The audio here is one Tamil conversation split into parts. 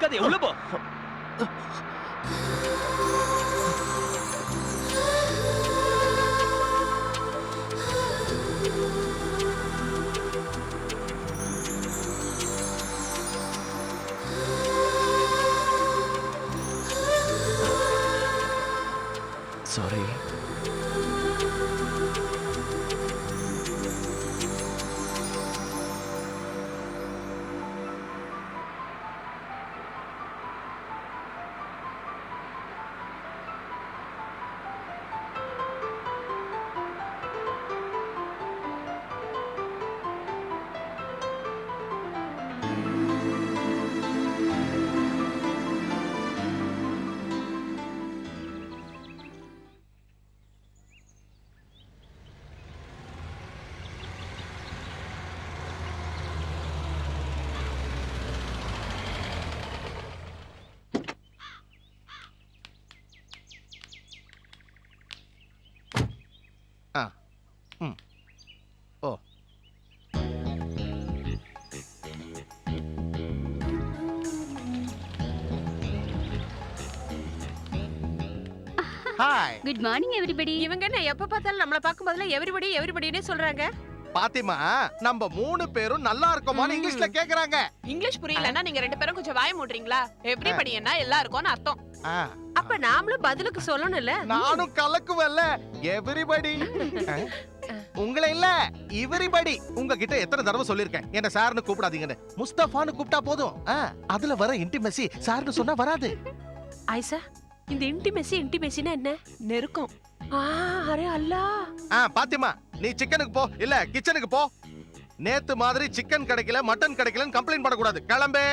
பேசாதே, உள்ள போ. சாரி. ஓ ஹாய். Good morning everybody. இவங்க என்ன எப்ப பார்த்தாலும் நம்மள பாக்கும்போதுல எவரிபடினே சொல்றாங்க. பாத்திமா, நம்ம 3 பேரும் நல்லா இருக்கோமான்னு இங்கிலீஷ்ல கேக்குறாங்க. இங்கிலீஷ் புரியலன்னா நீங்க ரெண்டு பேரும் கொஞ்சம் வாய மூடுறீங்களா? எவரிபடினா எல்லாருக்கும்னு அர்த்தம். அப்ப நாமளும் பதிலுக்கு சொல்லணும்ல. நானும் கலக்குவல்ல. எவரிபடி. உங்களை இல்ல, எவரிபடி. உங்ககிட்ட எத்தனை தடவை சொல்லிருக்கேன் என்ன சார்னு கூப்பிடாதீங்கன்னு. முஸ்தபான்னு கூப்பிட்டா போதும். அதுல வர இன்டிமெசி சார்னு சொன்னா வராது. ஐசா, இந்த இன்டிமெசினா என்ன? நெருக்கம். அரே அல்லா. பாத்திமா, நீ சிக்கனுக்கு போ, இல்ல கிச்சனுக்கு போ. நேத்து மாதிரி சிக்கன் கிடைக்கல, மட்டன் கிடைக்கலன்னு கம்ப்ளைண்ட் பண்ணக்கூடாது. கிளம்பே.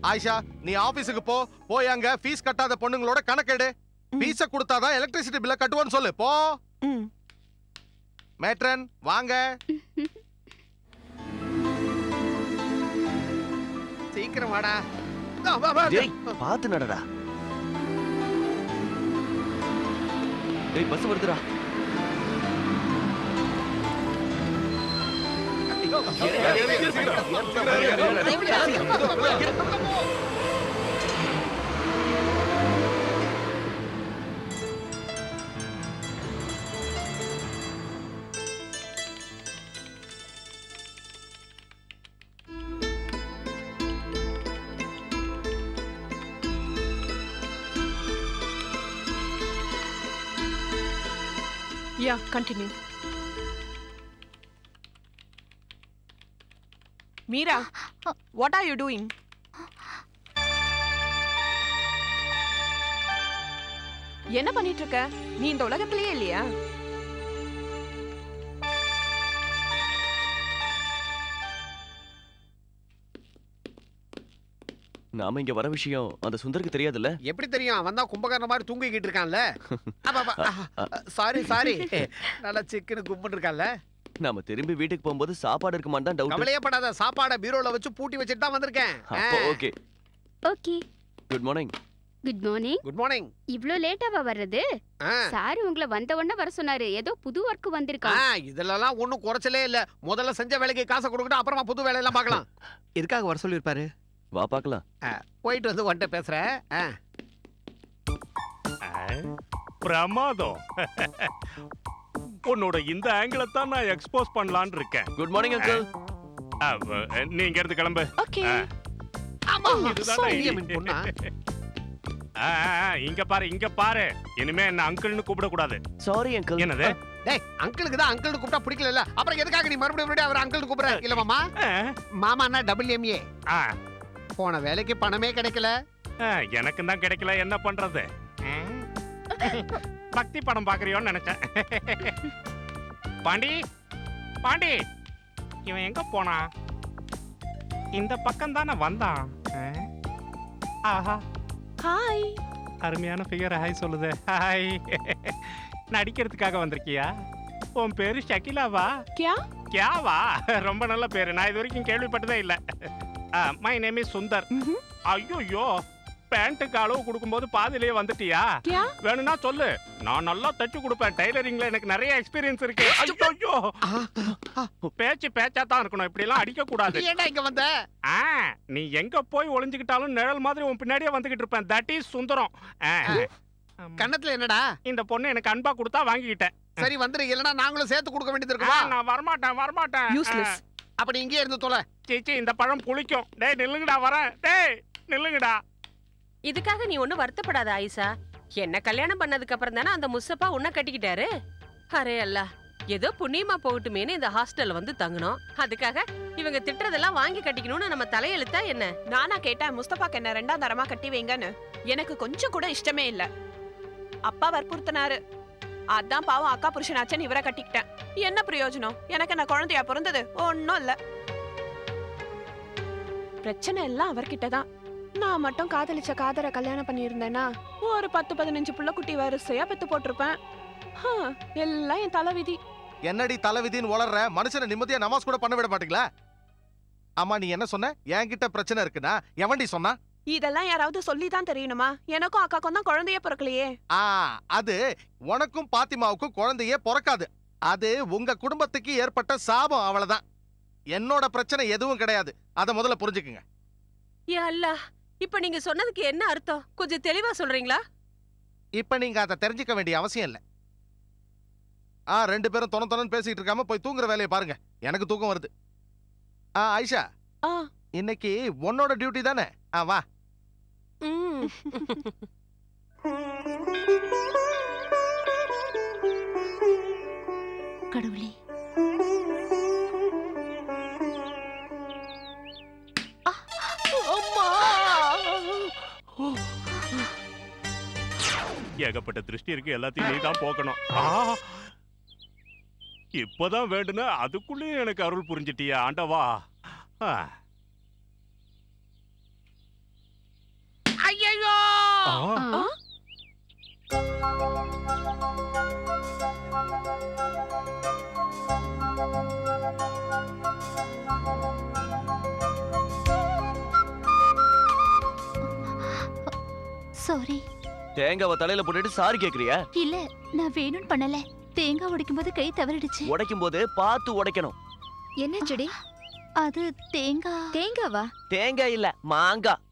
ஆயிஷா, நீ ஆபீஸுக்கு போ. போய் அங்க ஃபீஸ் கட்டாத பொண்ணுங்களோட கணக்கெடு. ஃபீஸ கொடுத்தாதான் எலக்ட்ரிசிட்டி பில்ல கட்டுவான்னு சொல்லு. போ. மேட்ரன் வாங்க. சீக்கிரம் வாடா. டேய், பாத்து நடடா. டேய், பஸ் வருதுடா. Yeah, continue. Meera, what are you doing? என்ன பண்ணிட்டு இருக்க? நீ இந்த உலகத்திலேயே இல்லையா? நாம இங்க வர விஷயம் அந்த சுந்தருக்கு தெரியாதுல்ல? எப்படி தெரியும்? அவன் தான் கும்பகர்ண மாதிரி தூங்கிக்கிட்டு இருக்கான்ல. சாரி நல்லா சிக்கனு கும்பிட்டு இருக்கான்ல. நாம திரும்பி வீட்டுக்கு போகும்போது சாப்பாடு இருக்குமான்னு தான் டவுட். கவலையே படாத, சாப்பாட பீரோல வச்சு பூட்டி வச்சிட்டு தான் வந்திருக்கேன். Okay. Okay. Good morning. Good morning. Good morning. இவ்ளோ லேட்டாவா வர்றது? சார் உங்களை வந்த உடனே வர சொன்னாரு. ஏதோ புது வர்க் வந்திருக்கா. இதெல்லாம் ஒண்ணும் குறைச்சலே இல்ல. முதல்ல செஞ்ச வேலைக்கு காசை கொடுக்கணும், அப்புறமா புது வேலையெல்லாம் பார்க்கலாம். இருக்காக வர சொல்லிருப்பாரு. வா பார்க்கலாம். போயிட்டு வந்து உன்கிட்ட பேசுறேன். பிரமாதம். உன்னோட இந்த ஆங்கிள தான் நான் எக்ஸ்போஸ் பண்ணலாம்னு இருக்கேன். Good morning uncle. நீங்க இருந்து கிளம்பு. ஓகே. ஆமா, பொண்ணா. இங்க பாரு. இனிமே என்ன அங்கிள்னு கூப்பிட கூடாது. Sorry uncle. என்னது? டேய், அங்கிளுக்கு தான் அங்கிள் கூப்பிட்டா பிடிக்கல இல்ல. அப்புறம் எதுக்காக நீ மறுபடியும் அவர் அங்கிள் கூப்பிடுற? இல்ல மாமா. மாமான்னா WMA. போன வேலைக்கு பணமே கிடைக்கல. எனக்கு தான் கிடைக்கல, என்ன பண்றது? பக்தி படம் பாக்குறியோன்னு நினைச்சேன். பாண்டி பாண்டி, இவன் எங்க போனா? இந்த பக்கம் தானே வந்தான். ஆஹா, ஹாய். அருமையான ஃபிகர் ஹாய் சொல்லுது. ஹாய். நடிக்கிறதுக்காக வந்திருக்கியா? உன் பேரு ஷகிலாவா? கியாவா? ரொம்ப நல்ல பேரு. நான் இது வரைக்கும் கேள்விப்பட்டதே இல்ல. My name is Sundar. ஐயோ, பேண்ட்டுக்கு அளவு கொடுக்கும்போது பாதியிலேயே வந்துட்டியா கியா? வேணும்னா சொல்லு, நான் நல்லா தச்சு கொடுப்பேன். டைலரிங்ல எனக்கு நிறைய எக்ஸ்பீரியன்ஸ் இருக்கு. ஐயோ, பேச்சு பேச்சா தான் இருக்கணும், இப்படி எல்லாம் அடிக்க கூடாது. நீ ஏன்டா இங்க வந்த? நீ எங்க போய் ஒளிஞ்சுக்கிட்டாலும் நிழல் மாதிரி உன் பின்னாடியே வந்துகிட்டு இருப்பேன். That is Sundaram. கண்ணத்துல என்னடா? இந்த பொண்ணு எனக்கு அன்பா கொடுத்தா வாங்கிக்கிட்டேன். சரி வந்துரு, இல்லனா நாங்களும் சேர்த்து கொடுக்க வேண்டியது இருக்குமா? நான் வரமாட்டேன். Useless. அப்ப நீ இங்கே இருந்து தொலை. சீச்சி, இந்த பழம் புளிக்கும். டேய் நில்லுங்கடா, வரேன். டேய் நில்லுங்கடா. இதுக்காக நீ ஒன்னும் வருத்தப்படாத ஆயிஷா. என்ன கல்யாணம் பண்ணதுக்கு அப்புறம் தானே அந்த முஸ்தபா உன்னை கட்டிக்கிட்டாரு. அரே அல்லா, ஏதோ புண்ணியமா போகட்டுமேனு இந்த ஹாஸ்டல்ல வந்து தங்கணும். அதுக்காக இவங்க திட்டுறதெல்லாம் வாங்கி கட்டிக்கணும்னு நம்ம தலையெழுத்தா என்ன? நானா கேட்டேன் முஸ்தபாக்கு என்ன 2ஆம் தரமா கட்டி வைங்கன்னு. எனக்கு கொஞ்சம் கூட இஷ்டமே இல்ல. அப்பா வற்புறுத்தினாரு. அதான் பாவம் அக்கா புருஷனாச்சன் இவரை கட்டிக்கிட்டேன். என்ன பிரயோஜனம்? எனக்கு என்ன குழந்தையா பிறந்தது? ஒன்னும் இல்ல. பிரச்சனை எல்லாம் அவர்கிட்டதான். நான் மட்டும் காதலிச்ச காதரை கல்யாணம் பண்ணியிருந்தேன்னா ஒரு 10-15 புள்ள குட்டி வரிசையா பெத்து போட்டிருப்பேன். எல்லாம் என் தலைவிதி. என்னடி தலைவிதின்னு வளர்ற? மனுஷனை நிம்மதியா நமாஸ் கூட பண்ண விட மாட்டீங்களா? அம்மா நீ என்ன சொன்ன? என்கிட்ட பிரச்சனை இருக்குன்னா எவன்டி சொன்னா? இதெல்லாம் யாராவது சொல்லிதான் தெரியணுமா? எனக்கும் அக்காக்கும் தான் குழந்தையே பிறக்கலையே. அது உனக்கும் பாத்திமாவுக்கும் குழந்தையே பிறக்காது. அது உங்க குடும்பத்துக்கு ஏற்பட்ட சாபம், அவ்வளவுதான். என்னோட பிரச்சனை எதுவும் கிடையாது. அத முதல்ல புரிஞ்சுக்குங்க. யா அல்லாஹ், இப்ப நீங்க சொன்னதுக்கு என்ன அர்த்தம்? கொஞ்சம் தெளிவா சொல்றீங்களா? இப்ப நீங்க அதை தெரிஞ்சுக்க வேண்டிய அவசியம் இல்ல. 2 பேரும் தொணன்னு பேசிட்டு இருக்காம போய் தூங்குற வேலையை பாருங்க. எனக்கு தூக்கம் வருது. ஆயிஷா, இன்னைக்கு உன்னோட டியூட்டி தானே? வா. கடவுளே, ஏகப்பட்ட திருஷ்டி இருக்கு, எல்லாத்தையும் நீ தான் போக்கணும். இப்பதான் வேண்டுன அதுக்குள்ளேயும் எனக்கு அருள் புரிஞ்சிட்டியா ஆண்டவா? ஐயோ! சாரி. தேங்காவை தலையில போட்டுட்டு சாரி கேக்குறியா? இல்ல, நான் வேணும்னு பண்ணல. தேங்காய் உடைக்கும் போது கை தவறிடுச்சு. உடைக்கும் போது பார்த்து உடைக்கணும். என்ன செடி? அது தேங்காய். தேங்காவா? தேங்காய் இல்ல, மாங்காய்.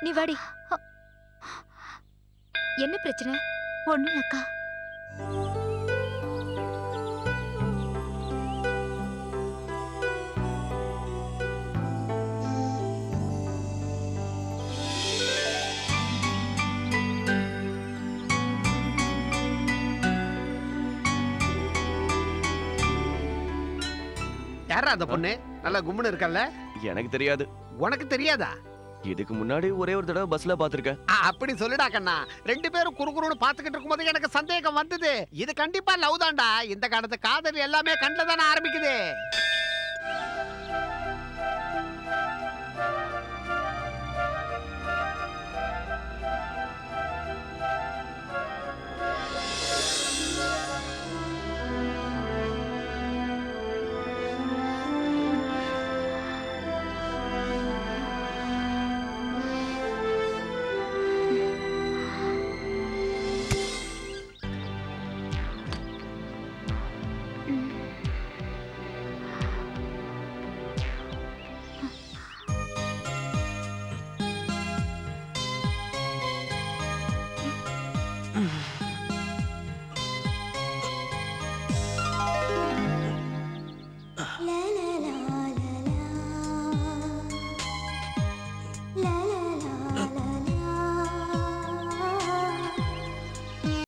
நீ வாடி. என்ன பிரச்சனை? ஒண்ணு இல்லக்கா. யாரா அந்த பொண்ணு? நல்லா கும்முன்னு இருக்கல்ல? எனக்கு தெரியாது. உனக்கு தெரியாதா? இதுக்கு முன்னாடி ஒரே ஒரு தடவை பஸ்ல பாத்துருக்கேன். அப்படி சொல்லுடா கண்ணா. 2 பேரும் குறுகுறுன்னு பாத்துக்கிட்டு இருக்கும்போது எனக்கு சந்தேகம் வந்தது. இது கண்டிப்பா லவ் தான்டா. இந்த காலத்து காதல் எல்லாமே கண்ணுல தானே ஆரம்பிக்குது.